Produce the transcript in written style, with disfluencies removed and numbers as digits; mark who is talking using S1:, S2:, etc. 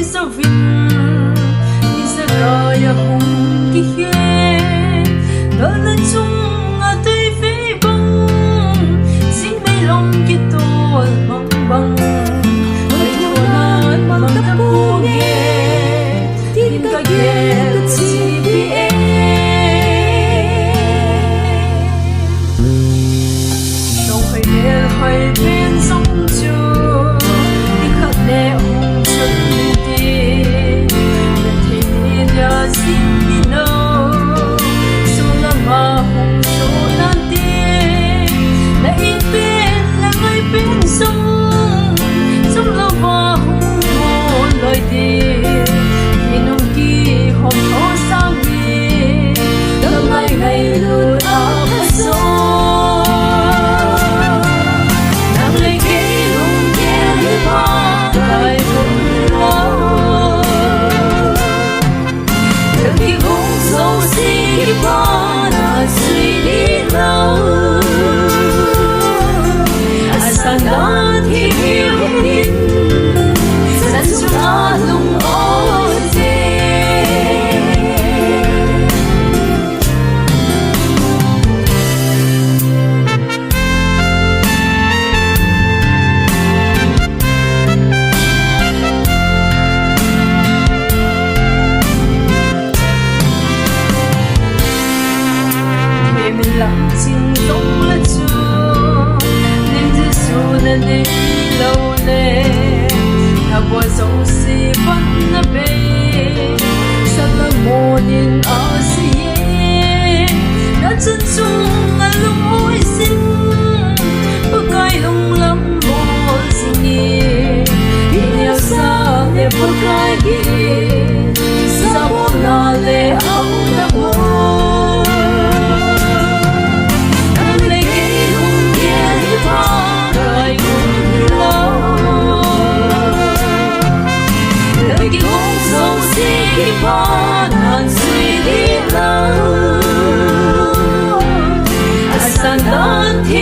S1: sa vin ni sa raya hung ki he dalan chung a tei fe bang sing mai long ki tol bang bang mai thonan mang ta pu ge tin ka ge chi bi e no hai le hai ben song chu ni khat ne hung chun ti na thi ya sin mi no so la ma hung so nan ti na in ben la ngai ben song song la ma hung mon loi ti minung ki hom ho sa wi la ngai ngai lu a so nang le ke lung ke li pa kai hung lo ki hung so si ki pa na sui li lo asa na thi hiu hin san su a lung o te mình lặng chinh dũng là chúa nên Giêsu là đi lâu nè thà qua dòng si vẫn là bê sao là mô nhìn ở si đã chân chung là lúc ôi xin bước ai lung lắm mô xin nhỉ đi nhau xa để bước ai kia sao bố là lệ áo đã bố ki pa nan sui li lo asan dan thi